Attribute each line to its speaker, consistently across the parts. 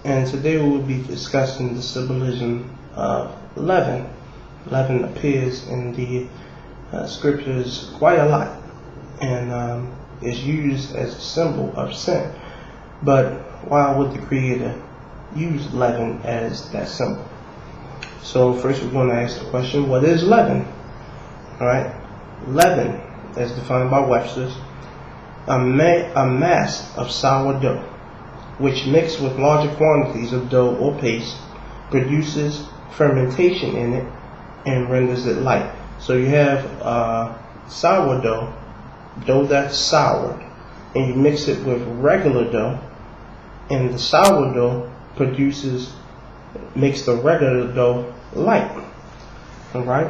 Speaker 1: and today we will be discussing the symbolism of leaven. Leaven appears in the scriptures quite a lot, and is used as a symbol of sin. But why would the Creator use leaven as that symbol? So first we're going to ask the question, what is leaven? Alright, leaven, as defined by Webster's, a mass of sour dough, which mixed with larger quantities of dough or paste produces fermentation in it and renders it light. So you have sourdough, dough that's soured, and you mix it with regular dough, and the sourdough makes the regular dough light. Alright?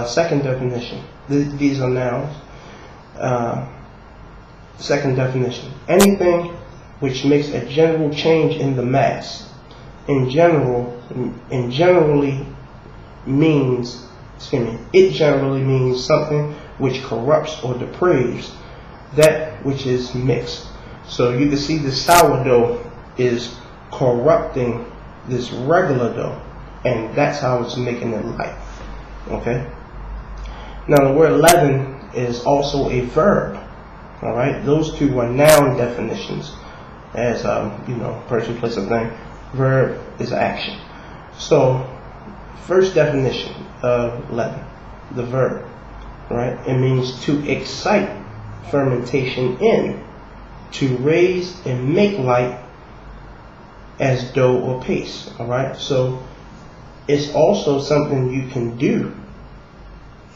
Speaker 1: Second definition. These are nouns. Second definition. Anything which makes a general change in the mass. It generally means something which corrupts or depraves that which is mixed. So you can see the sourdough is corrupting this regular dough, and that's how it's making it light. Okay? Now the word leaven is also a verb. Alright? Those two are noun definitions. As person, place, or thing. Verb is action. So first definition of leaven, the verb, right? It means to excite fermentation in, to raise and make light as dough or paste. Alright, so it's also something you can do.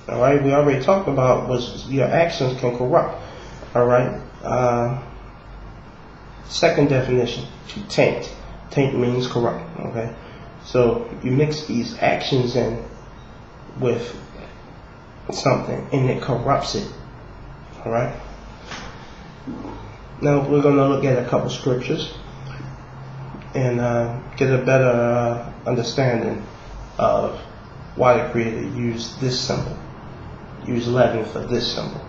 Speaker 1: Alright, we already talked about was your actions can corrupt. Alright, second definition, to taint. Taint means corrupt. Okay, so you mix these actions in with something and it corrupts it. Alright, now we're going to look at a couple scriptures and get a better understanding of why the Creator used this symbol, used leaven for this symbol.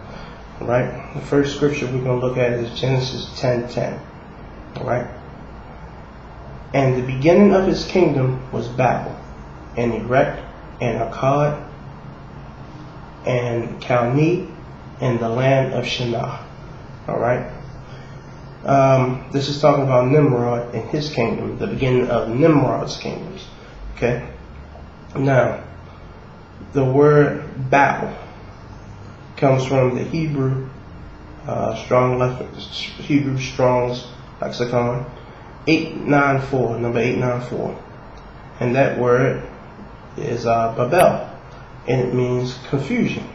Speaker 1: Alright, the first scripture we're going to look at is Genesis 10:10. Alright, and the beginning of his kingdom was Babel, and Erech, and Akkad, and Calneh, and the land of Shinar. Alright, this is talking about Nimrod and his kingdom, the beginning of Nimrod's kingdoms. Okay, now the word Babel comes from the Hebrew Strong's lexicon 894, number 894, and that word is Babel, and it means confusion.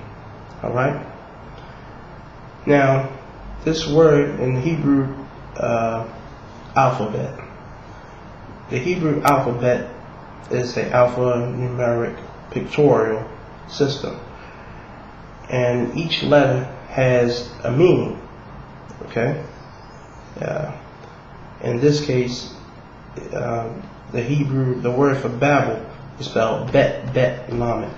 Speaker 1: Alright, now this word in the Hebrew alphabet, the Hebrew alphabet is an alphanumeric pictorial system, and each letter has a meaning. Okay, in this case, the word for Babel is spelled Bet Lamed.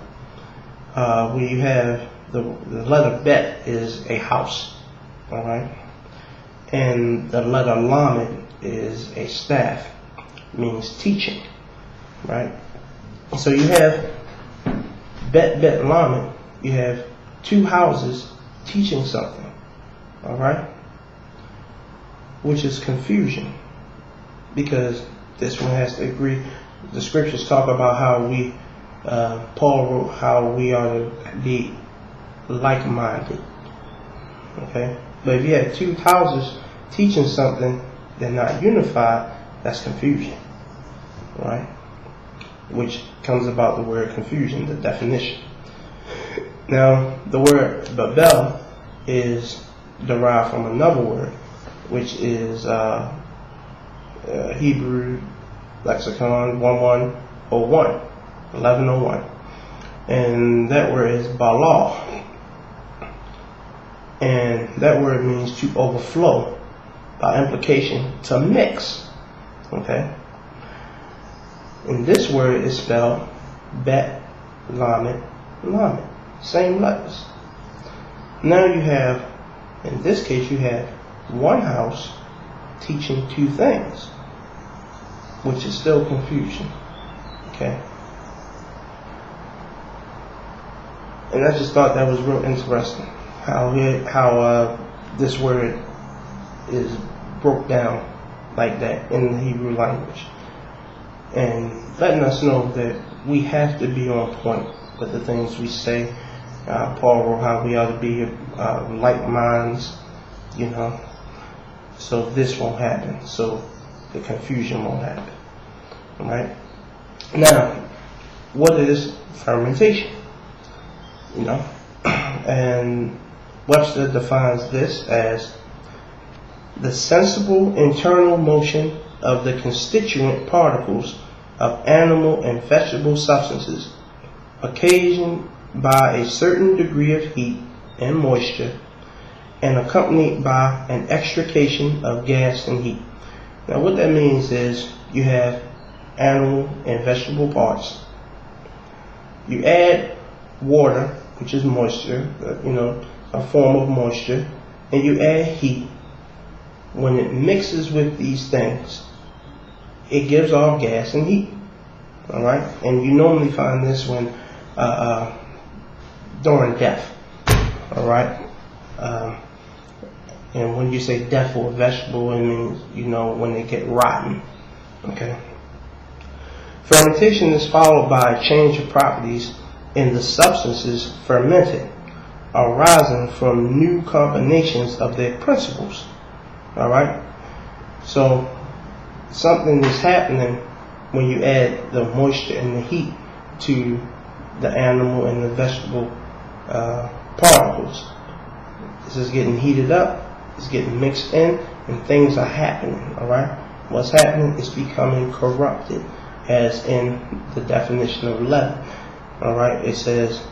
Speaker 1: Where you have the letter Bet is a house. Alright, and the letter Lamed is a staff, means teaching. Right, so you have Bet Lamed, you have two houses teaching something. Alright, which is confusion, because this one has to agree. The scriptures talk about how Paul wrote how we are to be like-minded. Okay, but if you have two houses teaching something, they're not unified, that's confusion. Right, which comes about the word confusion, the definition. Now the word Babel is derived from another word, which is Hebrew lexicon 1101, and that word is Bala, and that word means to overflow, by implication to mix. Okay, and this word is spelled Bet Lamed, same letters. Now you have, in this case, you have one house teaching two things. which is still confusion. Okay. And I just thought that was real interesting how this word is broke down like that in the Hebrew language, and letting us know that we have to be on point with the things we say. Paul wrote how we ought to be like minds, so this won't happen, so the confusion won't happen. All right. Now, what is fermentation? And Webster defines this as the sensible internal motion of the constituent particles of animal and vegetable substances occasioned by a certain degree of heat and moisture and accompanied by an extrication of gas and heat. Now what that means is you have animal and vegetable parts. You add water, which is moisture, a form of moisture, and you add heat. When it mixes with these things, it gives off gas and heat. All right, and you normally find this when during death. All right, and when you say death for a vegetable, it means when they get rotten. Okay. Fermentation is followed by a change of properties in the substances fermented, arising from new combinations of their principles. All right, so something is happening when you add the moisture and the heat to the animal and the vegetable particles. This is getting heated up, it's getting mixed in, and things are happening. All right, what's happening is becoming corrupted, as in the definition of leaven. All right, it says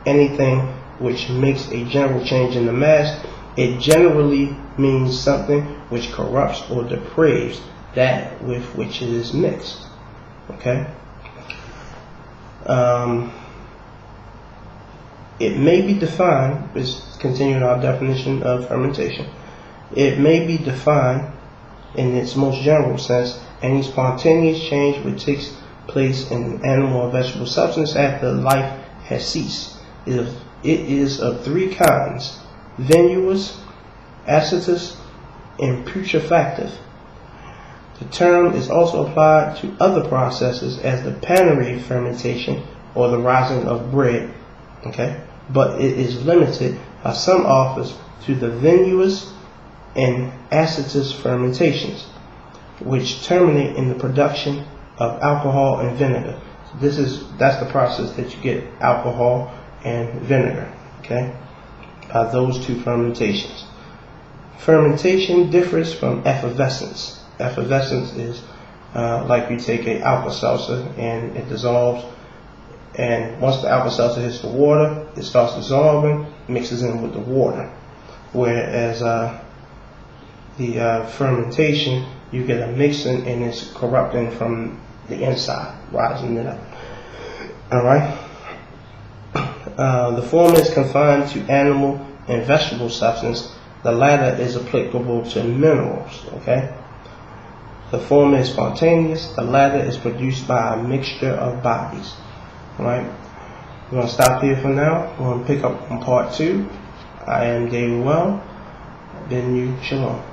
Speaker 1: anything which makes a general change in the mass, it generally means something which corrupts or depraves that with which it is mixed. Okay. It may be defined, let's continue our definition of fermentation. It may be defined in its most general sense, any spontaneous change which takes place in an animal or vegetable substance after life has ceased. It is of three kinds: venous, acetous, and putrefactive. The term is also applied to other processes as the panery fermentation or the rising of bread. Okay, but it is limited by some authors to the venous and acetous fermentations, which terminate in the production of alcohol and vinegar. So that's the process that you get alcohol and vinegar. Okay, by those two fermentations. Fermentation differs from effervescence. Effervescence is like you take an Alka-Seltzer and it dissolves, and once the Alka-Seltzer hits the water, it starts dissolving, mixes in with the water. Whereas the fermentation, you get a mixing and it's corrupting from the inside, rising it up. All right. The former is confined to animal and vegetable substance. The latter is applicable to minerals. Okay. The former is spontaneous. The latter is produced by a mixture of bodies. All right. We're going to stop here for now. We're going to pick up on part 2. I am David Well. Bidding you shalom.